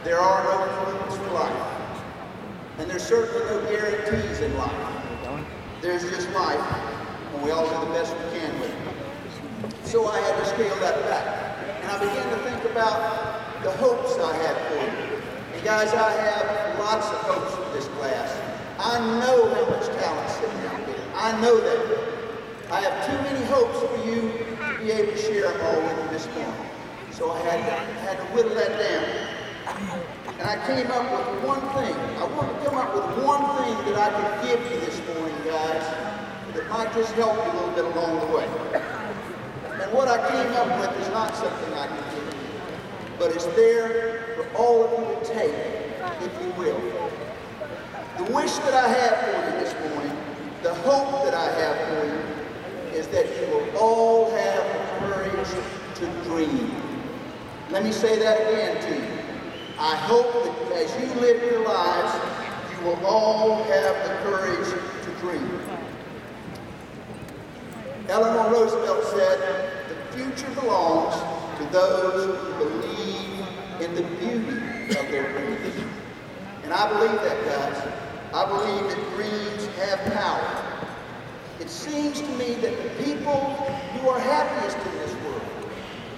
There are no rules for life. And there's certainly no guarantees in life. There's just life, and we all do the best we can with it. So I had to scale that back. And I began to think about the hopes I had for you. And guys, I have lots of hopes for this class. I know how much talent's sitting out there. I know that. I have too many hopes for you to be able to share them all with you this morning. So I had to whittle that down. And I came up with one thing. I wanted to come up with one thing that I could give you this morning, guys, that might just help you a little bit along the way. And what I came up with is not something I can give you, but it's there for all of you to take, if you will. The wish that I have for you this morning, the hope that I have for you, is that you will all have the courage to dream. Let me say that again to you. I hope that as you live your lives, you will all have the courage to dream. Eleanor Roosevelt said, "The future belongs to those who believe in the beauty of their dreams." And I believe that, guys. I believe that dreams have power. It seems to me that the people who are happiest in this world,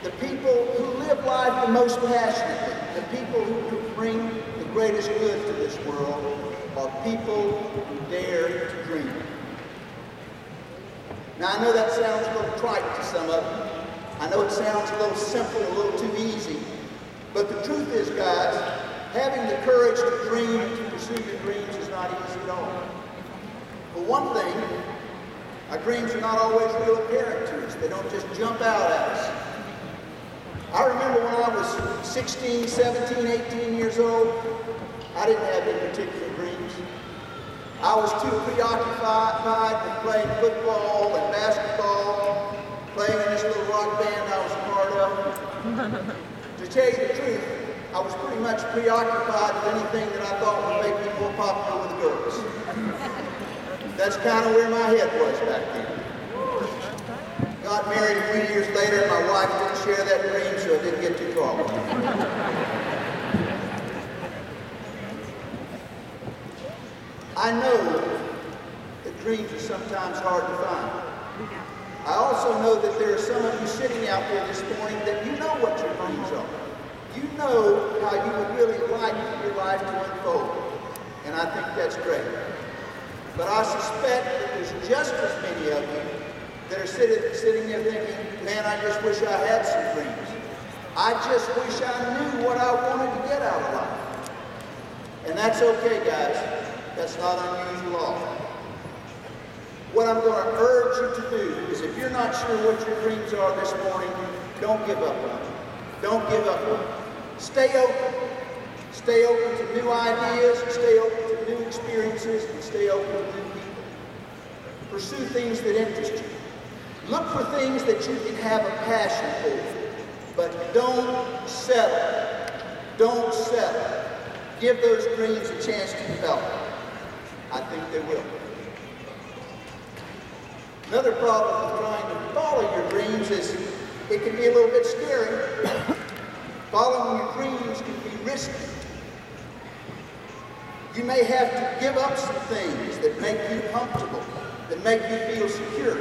the people who live life the most passionately, the people who bring the greatest good to this world, are people who dare to dream. Now, I know that sounds a little trite to some of you. I know it sounds a little simple, a little too easy. But the truth is, guys, having the courage to dream and to pursue your dreams is not easy at all. For one thing, our dreams are not always real apparent to us. They don't just jump out at us. I remember when I was 16, 17, 18 years old, I didn't have any particular dreams. I was too preoccupied with playing football and basketball, playing in this little rock band I was a part of. To tell you the truth, I was pretty much preoccupied with anything that I thought would make me more popular with girls. That's kind of where my head was back then. Got married a few years later, and my wife didn't share that dream, so I didn't get too far with it. I know that dreams are sometimes hard to find. I also know that there are some of you sitting out there this morning that you know what your dreams are. You know how you would really like your life to unfold, and I think that's great. But I suspect that there's just as many of you that are sitting there thinking, man, I just wish I had some dreams. I just wish I knew what I wanted to get out of life. And that's okay, guys. That's not unusual at all. What I'm going to urge you to do is, if you're not sure what your dreams are this morning, don't give up on them. Don't give up on them. Stay open. Stay open to new ideas, stay open to new experiences, and stay open to new people. Pursue things that interest you. Look for things that you can have a passion for, but don't settle. Don't settle. Give those dreams a chance to develop. I think they will. Another problem with trying to follow your dreams is it can be a little bit scary. Following your dreams can be risky. You may have to give up some things that make you comfortable, that make you feel secure,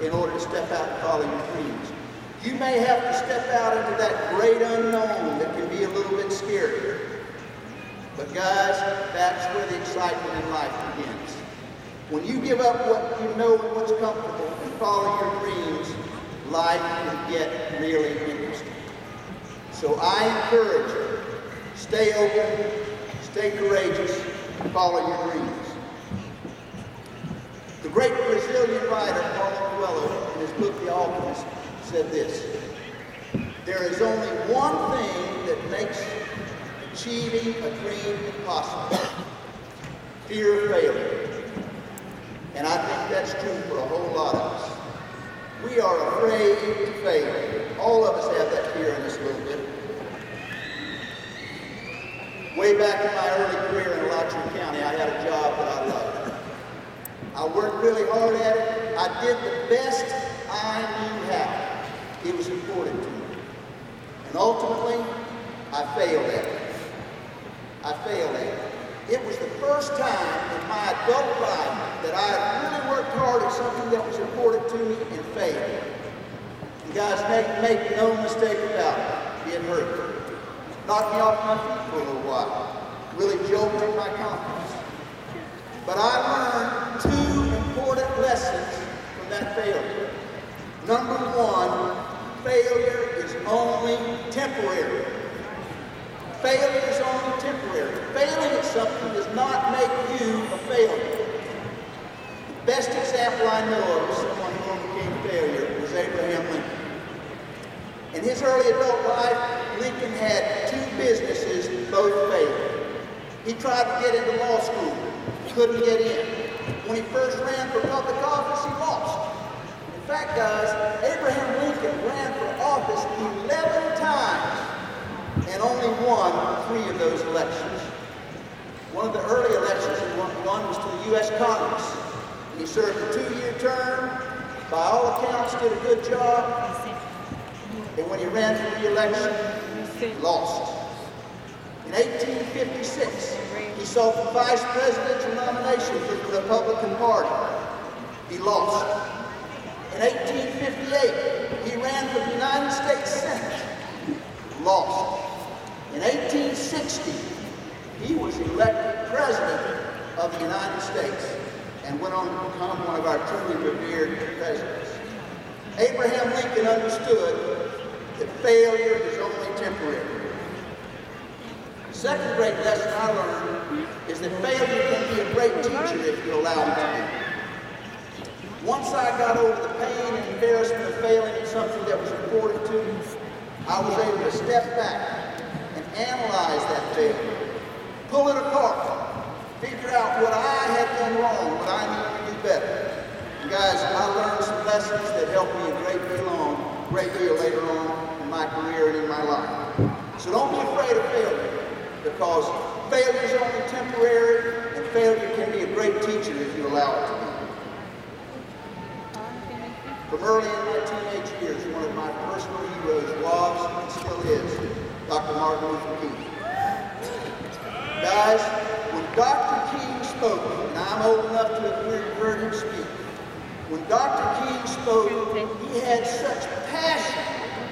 in order to step out and follow your dreams. You may have to step out into that great unknown that can be a little bit scary. But guys, that's where the excitement in life begins. When you give up what you know and what's comfortable and follow your dreams, life can get really interesting. So I encourage you, stay open, stay courageous, and follow your dreams. The great Brazilian writer, Paulo Coelho, in his book, The Alchemist, said this: there is only one thing that makes achieving a dream impossible: fear of failure. And I think that's true for a whole lot of us. We are afraid to fail. All of us have that fear in us a little bit. Way back in my early career in Alachua County, I had a job that I loved. I worked really hard at it. I did the best I knew how. It was important to me. And ultimately, I failed at it. I failed at. It was the first time in my adult life that I had really worked hard at something that was important to me and failed. You guys, make no mistake about it. It hurt. Knocked me off my feet for a little while. Really jolted my confidence. But I learned two important lessons from that failure. Number one, failure is only temporary. Failure is only temporary. Failing at something does not make you a failure. The best example I know of someone who overcame failure was Abraham Lincoln. In his early adult life, Lincoln had two businesses, both failed. He tried to get into law school, couldn't get in. When he first ran for public office, he lost. In fact, guys, Abraham Lincoln ran for office 11 times and only won 3 of those elections. One of the early elections he won was to the U.S. Congress. And he served a 2-year term, by all accounts did a good job, and when he ran for re-election, he lost. In 1856, he sought the vice presidential nomination for the Republican Party. He lost. In 1858, he ran for the United States Senate. Lost. In 1860, he was elected president of the United States and went on to become one of our truly revered presidents. Abraham Lincoln understood that failure is only temporary. The second great lesson I learned is that failure can be a great teacher if you allow it to be. Once I got over the pain and embarrassment of failing at something that was important to me, I was able to step back and analyze that failure, pull it apart, figure out what I had done wrong, what I needed to do better. And guys, I learned some lessons that helped me a great deal later on in my career and in my life. So don't be afraid of failure, because failure is only temporary, and failure can be a great teacher if you allow it to be. From early in my teenage years, one of my personal heroes was, and still is, Dr. Martin Luther King. Guys, when Dr. King spoke, and I'm old enough to have heard him speak, when Dr. King spoke, he had such passion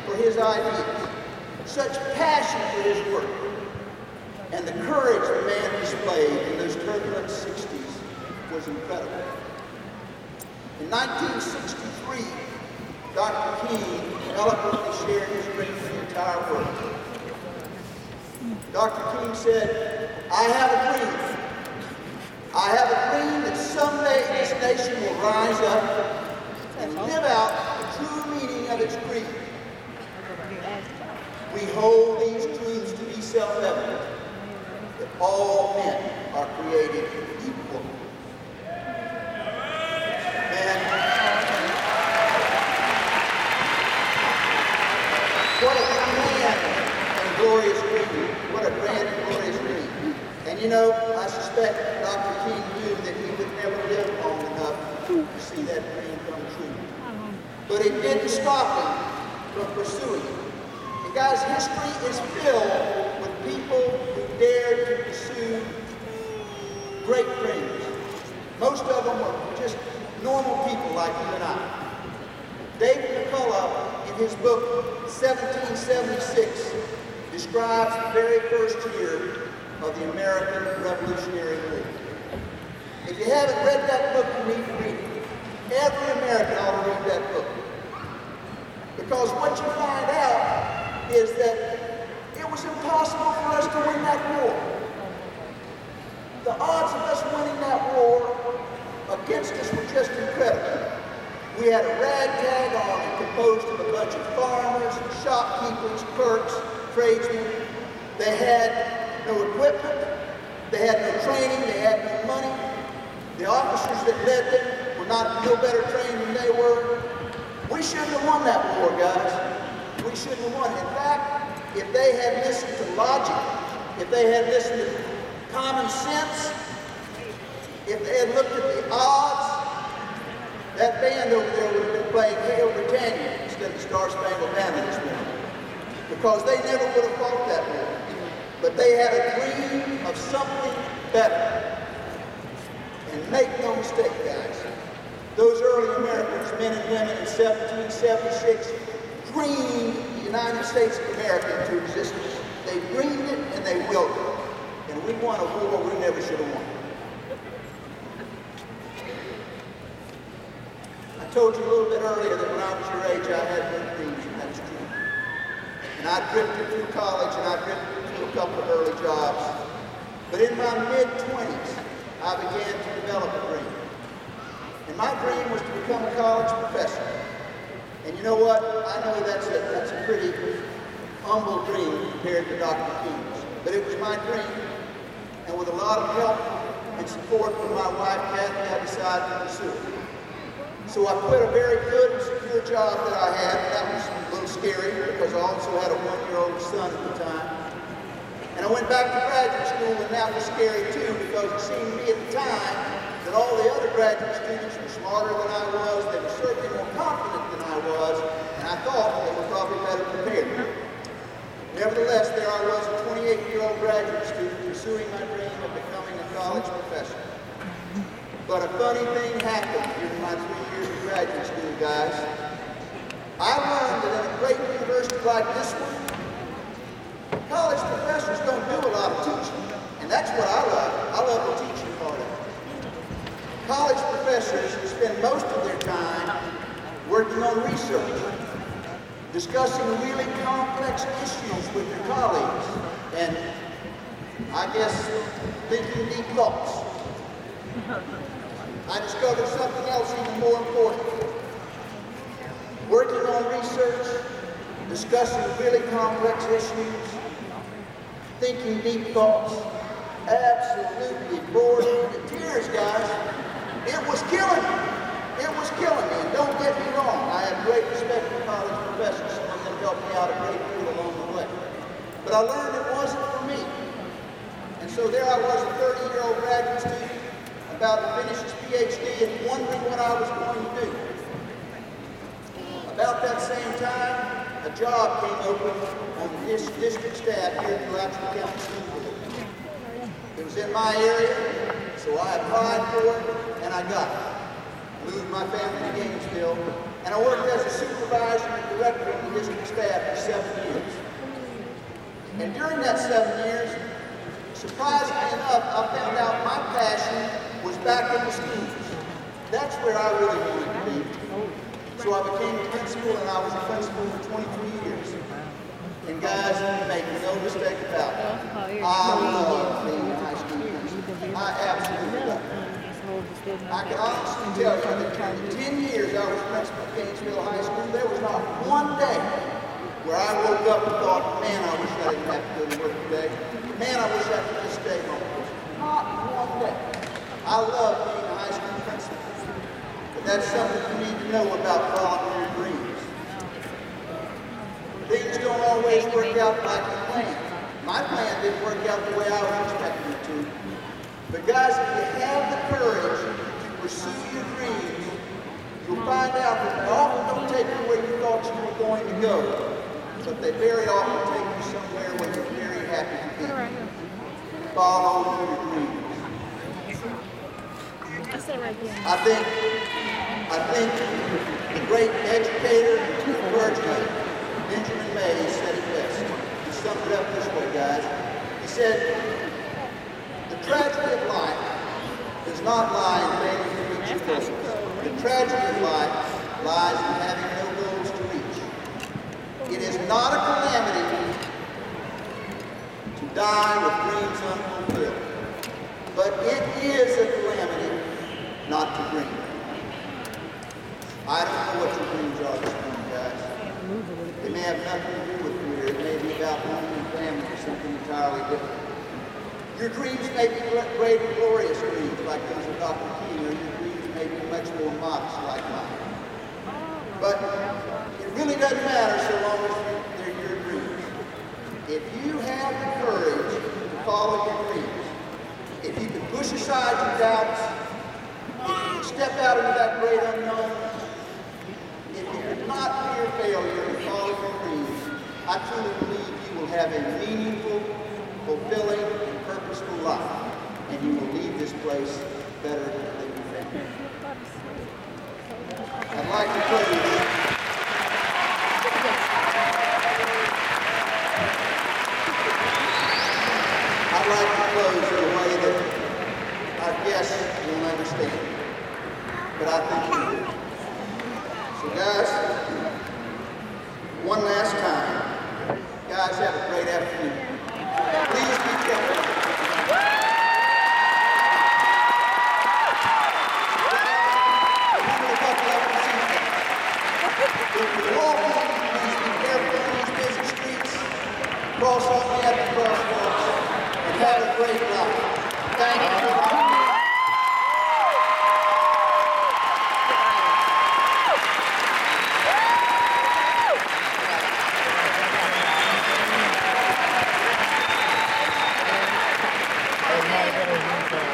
for his ideas, such passion for his work, and the courage the man displayed in those turbulent 60s was incredible. In 1963, Dr. King eloquently shared his dream for the entire world. Dr. King said, "I have a dream. I have a dream that someday this nation will rise up and live out the true meaning of its creed. We hold these truths to be self-evident, that all men are created equal." Man, what a grand and glorious dream. What a grand and glorious dream. And you know, I suspect Dr. King knew that he would never live long enough to see that dream come true. But it didn't stop him from pursuing it. And guys, history is filled with people who dared to pursue great dreams. Most of them were just normal people like you and I. David McCullough, in his book 1776, describes the very first year of the American Revolutionary War. If you haven't read that book, you need to read it. Every American ought to read that book. Because what you find out is that it was impossible for us to win that war. The odds of us winning that war against us were just incredible. We had a ragtag army composed of a bunch of farmers, shopkeepers, clerks, tradesmen. They had no equipment, they had no training, they had no money. The officers that led them were no better trained than they were. We shouldn't have won that war, guys. We shouldn't have won. In fact, if they had listened to logic, if they had listened to common sense, if they had looked at the odds, that band over there would have been playing Hail Britannia instead of Star Spangled Banner this morning. Because they never would have fought that war. But they had a dream of of something better. And make no mistake, guys, those early Americans, men and women in 1776, dreamed the United States of America into existence. They dreamed it and they willed it. And we won a war we never should have won. I told you a little bit earlier that when I was your age, I had no dreams, and that's true. And I drifted through college, and I drifted through a couple of early jobs. But in my mid-20s, I began to develop a dream. And my dream was to become a college professor. And you know what? I know that's a pretty humble dream compared to Dr. King's. But it was my dream. And with a lot of help and support from my wife, Kathy, I decided to pursue it. So I quit a very good and secure job that I had. That was a little scary because I also had a one-year-old son at the time. And I went back to graduate school, and that was scary too, because it seemed to me at the time that all the other graduate students were smarter than I was, they were certainly more confident than I was, and I thought they were probably better prepared. Nevertheless, there I was, a 28-year-old graduate student pursuing my dream of becoming a college professor. But a funny thing happened during my 3 years of graduate school, guys. I learned that in a great university like this one, college professors don't do a lot of teaching, and that's what I love. I love the teaching part of it. College professors spend most of their time working on research, discussing really complex issues with their colleagues, and I guess thinking deep thoughts. I discovered something else even more important. Working on research, discussing really complex issues, thinking deep thoughts, absolutely bored me to tears, guys. It was killing me. It was killing me. And don't get me wrong, I have great respect for college professors. Some of them helped me out a great deal along the way. But I learned it wasn't for me. And so there I was, a 30-year-old graduate student, about to finish his PhD and wondering what I was going to do. About that same time, a job came open on the district staff here at the Alachua County School Board. It was in my area, so I applied for it, and I got it. Moved my family to Gainesville, and I worked as a supervisor and director on the district staff for 7 years. And during that 7 years, surprisingly enough, I found out my passion was back in the schools. That's where I really wanted to be. So I became a principal, and I was a principal for 23 years. And guys, make no mistake about it, I love being a high school principal. I absolutely love it. I can honestly tell you that during the 10 years I was principal at Gainesville High School, there was not one day where I woke up and thought, man, I wish I didn't have to go to work today. Man, I wish I could just stay home. Not one day. I love being a high school principal. But that's something you need to know about following your dreams. Things don't always work out like you planned. My plan didn't work out the way I was expecting it to. But guys, if you have the courage to pursue your dreams, you'll find out that they often don't take you where you thought you were going to go. But they very often take you somewhere where you're very happy to be. Follow your dreams. I think the great educator and clergyman, Benjamin May, said it best. He summed it up this way, guys. He said, the tragedy of life does not lie in failing to reach your goals. The tragedy of life lies in having no goals to reach. It is not a calamity to die with dreams unfulfilled, but it is a calamity not to dream. I don't know what your dreams are this morning, guys. They may have nothing to do with career. It may be about home and family or something entirely different. Your dreams may be great and glorious dreams like those of Dr. King, or your dreams may be much more modest like mine. But it really doesn't matter so long as they're your dreams. If you have the courage to follow your dreams, if you can push aside your doubts, if you can step out into that great unknown, if you do not fear failure and follow your dreams, I truly believe you will have a meaningful, fulfilling, and purposeful life. place better than you found it. I'd like to close. I'd like to close in a way that I guess you'll understand, but I think you will. So guys, one last time, guys, have a great afternoon. Please be careful. Remember to buckle up your seatbelt. If you're walking, please be careful in these busy streets. Cross only at the crosswalks. And have a great life. Thank you. Thank you.